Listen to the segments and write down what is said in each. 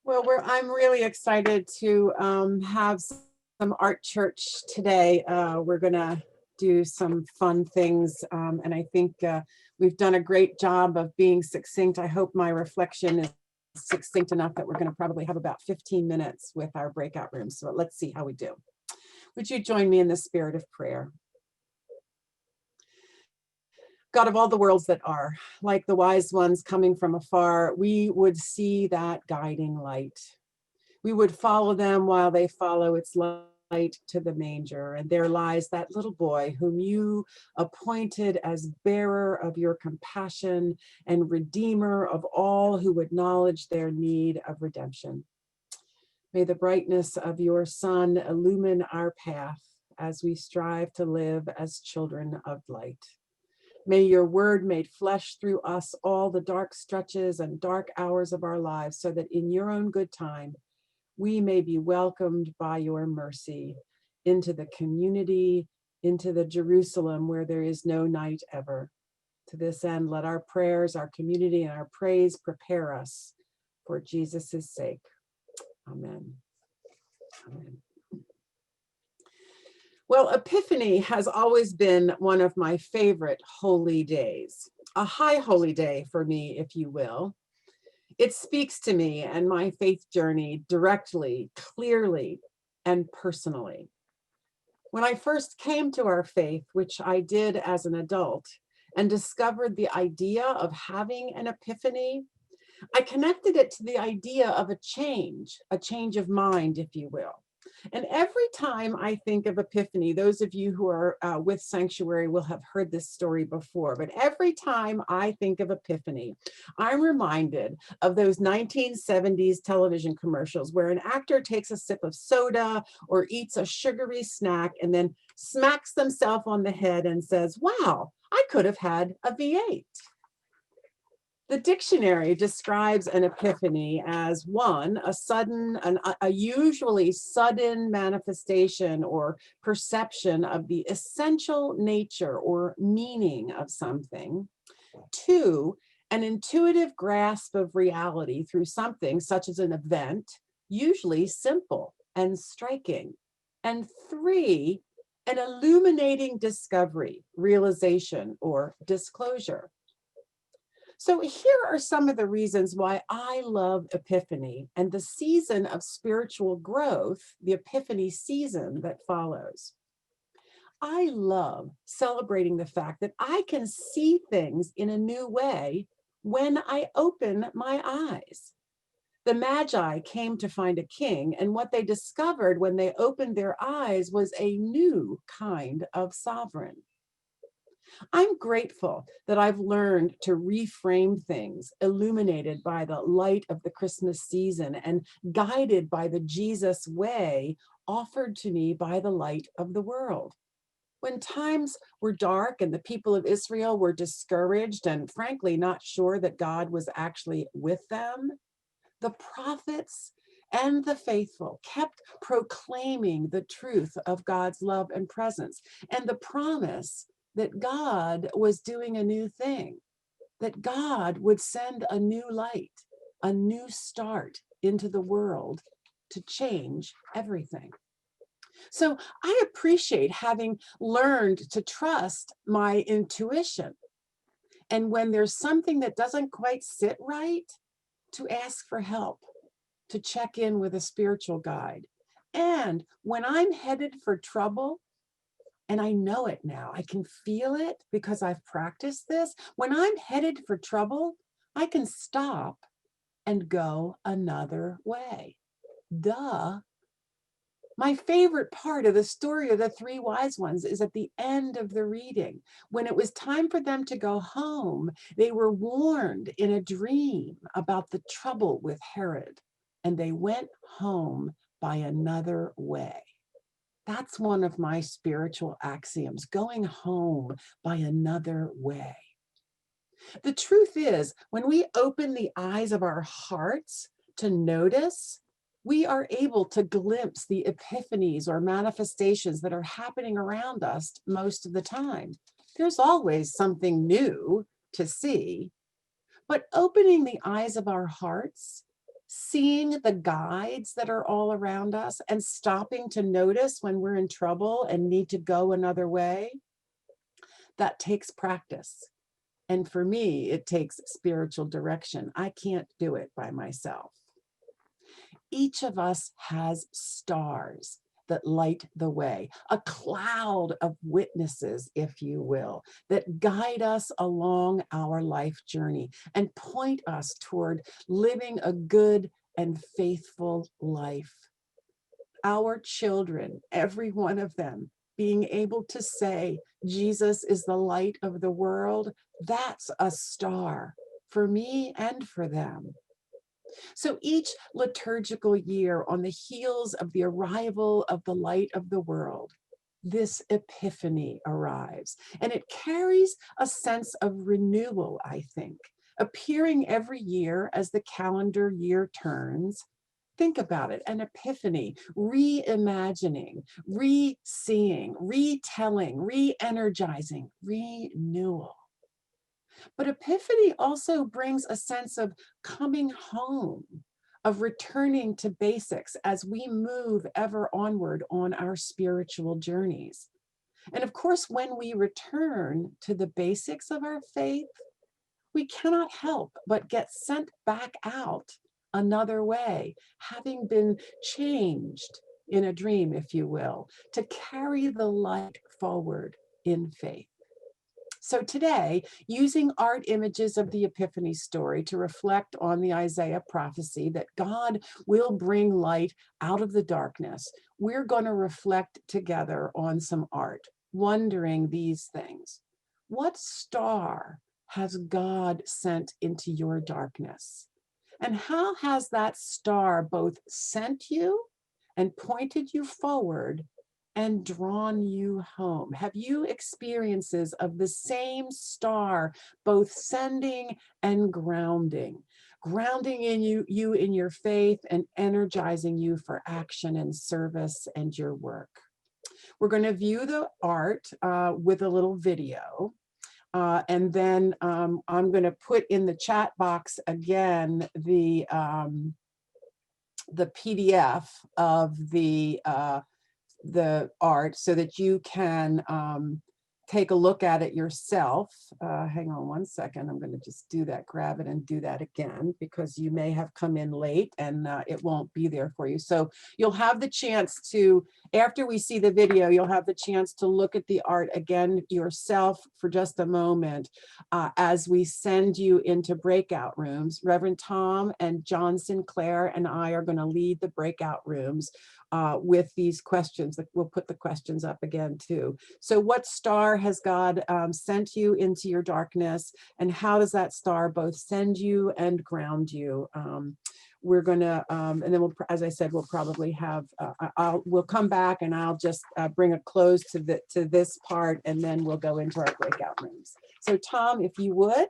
Well, I'm really excited to have some art church today. We're going to do some fun things, and I think we've done a great job of being succinct. I hope my reflection is succinct enough that we're going to probably have about 15 minutes with our breakout rooms. So let's see how we do. Would you join me in the spirit of prayer? God of all the worlds that are, like the wise ones coming from afar, we would see that guiding light. We would follow them while they follow its light to the manger. And there lies that little boy whom you appointed as bearer of your compassion and redeemer of all who acknowledge their need of redemption. May the brightness of your sun illumine our path as we strive to live as children of light. May your word made flesh through us all the dark stretches and dark hours of our lives, so that in your own good time, we may be welcomed by your mercy into the community, into the Jerusalem where there is no night ever. To this end, let our prayers, our community, and our praise prepare us for Jesus' sake. Amen. Amen. Well, Epiphany has always been one of my favorite holy days, a high holy day for me, if you will. It speaks to me and my faith journey directly, clearly, and personally. When I first came to our faith, which I did as an adult, and discovered the idea of having an epiphany, I connected it to the idea of a change of mind, if you will. And every time I think of Epiphany, those of you who are with Sanctuary will have heard this story before, but every time I think of Epiphany, I'm reminded of those 1970s television commercials where an actor takes a sip of soda or eats a sugary snack and then smacks themselves on the head and says, "Wow, I could have had a V8." The dictionary describes an epiphany as one, a usually sudden manifestation or perception of the essential nature or meaning of something. Two, an intuitive grasp of reality through something such as an event, usually simple and striking. And three, an illuminating discovery, realization, or disclosure. So here are some of the reasons why I love Epiphany and the season of spiritual growth, the Epiphany season that follows. I love celebrating the fact that I can see things in a new way when I open my eyes. The Magi came to find a king, and what they discovered when they opened their eyes was a new kind of sovereign. I'm grateful that I've learned to reframe things, illuminated by the light of the Christmas season and guided by the Jesus way offered to me by the light of the world. When times were dark and the people of Israel were discouraged and frankly not sure that God was actually with them, the prophets and the faithful kept proclaiming the truth of God's love and presence and the promise that God was doing a new thing, that God would send a new light, a new start into the world to change everything. So I appreciate having learned to trust my intuition. And when there's something that doesn't quite sit right, to ask for help, to check in with a spiritual guide. And when I'm headed for trouble, and I know it now, I can feel it because I've practiced this. When I'm headed for trouble, I can stop and go another way. Duh. My favorite part of the story of the three wise ones is at the end of the reading. When it was time for them to go home, they were warned in a dream about the trouble with Herod, and they went home by another way. That's one of my spiritual axioms, going home by another way. The truth is, when we open the eyes of our hearts to notice, we are able to glimpse the epiphanies or manifestations that are happening around us most of the time. There's always something new to see, but opening the eyes of our hearts seeing the guides that are all around us and stopping to notice when we're in trouble and need to go another way, that takes practice. And for me, it takes spiritual direction. I can't do it by myself. Each of us has stars that light the way, a cloud of witnesses, if you will, that guide us along our life journey and point us toward living a good and faithful life. Our children, every one of them, being able to say, Jesus is the light of the world, that's a star for me and for them. So each liturgical year, on the heels of the arrival of the light of the world, this Epiphany arrives, and it carries a sense of renewal, I think, appearing every year as the calendar year turns. Think about it, an epiphany, reimagining, re-seeing, retelling, re-energizing, renewal. But Epiphany also brings a sense of coming home, of returning to basics as we move ever onward on our spiritual journeys. And of course, when we return to the basics of our faith, we cannot help but get sent back out another way, having been changed in a dream, if you will, to carry the light forward in faith. So today, using art images of the Epiphany story to reflect on the Isaiah prophecy that God will bring light out of the darkness, we're going to reflect together on some art, wondering these things. What star has God sent into your darkness? And how has that star both sent you and pointed you forward and drawn you home? Have you experiences of the same star, both sending and grounding in you in your faith and energizing you for action and service and your work? We're going to view the art with a little video. And then I'm going to put in the chat box again the PDF of the art so that you can take a look at it yourself. Hang on one second. I'm going to just do that, grab it and do that again, because you may have come in late and it won't be there for you. So you'll have the chance to, after we see the video, you'll have the chance to look at the art again yourself for just a moment as we send you into breakout rooms. Reverend Tom and John Sinclair and I are going to lead the breakout rooms with these questions. We'll put the questions up again too. So what star has God sent you into your darkness, and how does that star both send you and ground you? We're gonna, and then we'll, as I said, we'll probably have, we'll come back and I'll just bring a close to this part, and then we'll go into our breakout rooms. So Tom, if you would.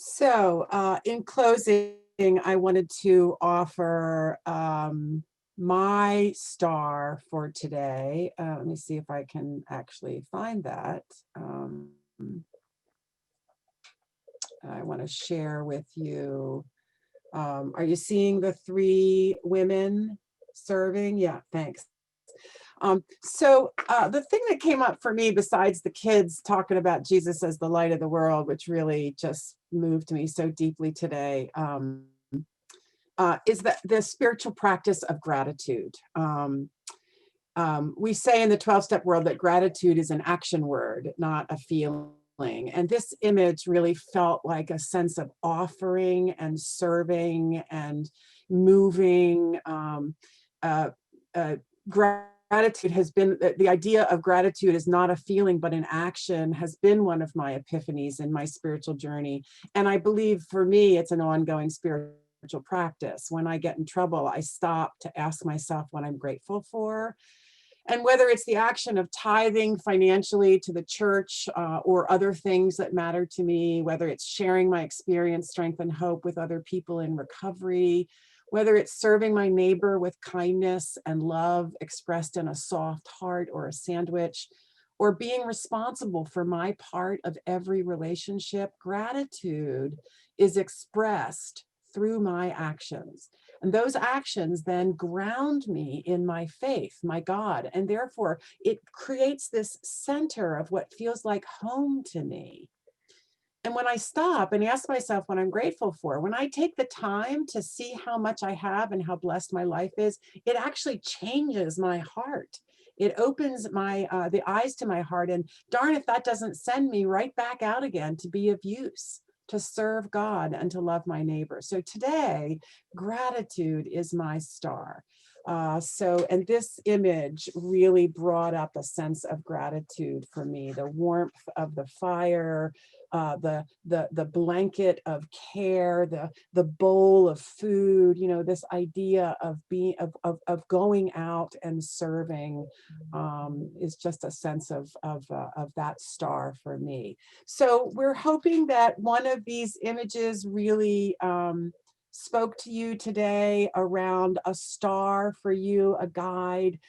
So, in closing, I wanted to offer my star for today. Let me see if I can actually find that. I want to share with you. Are you seeing the three women serving? Yeah, thanks. So the thing that came up for me, besides the kids talking about Jesus as the light of the world, which really just moved me so deeply today, is that the spiritual practice of gratitude. We say in the 12-step world that gratitude is an action word, not a feeling. And this image really felt like a sense of offering and serving and moving. Uh, uh, Gratitude has been, the idea of gratitude is not a feeling, but an action, has been one of my epiphanies in my spiritual journey. And I believe for me, it's an ongoing spiritual practice. When I get in trouble, I stop to ask myself what I'm grateful for. And whether it's the action of tithing financially to the church or other things that matter to me, whether it's sharing my experience, strength, and hope with other people in recovery, whether it's serving my neighbor with kindness and love expressed in a soft heart or a sandwich, or being responsible for my part of every relationship, gratitude is expressed through my actions. And those actions then ground me in my faith, my God. And therefore, it creates this center of what feels like home to me. And when I stop and ask myself what I'm grateful for, when I take the time to see how much I have and how blessed my life is, it actually changes my heart. It opens my the eyes to my heart. And darn if that doesn't send me right back out again to be of use, to serve God and to love my neighbor. So today, gratitude is my star. And this image really brought up a sense of gratitude for me, the warmth of the fire, the blanket of care, the bowl of food, this idea of being of going out and serving is just a sense of that star for me. So we're hoping that one of these images really spoke to you today around a star for you, a guide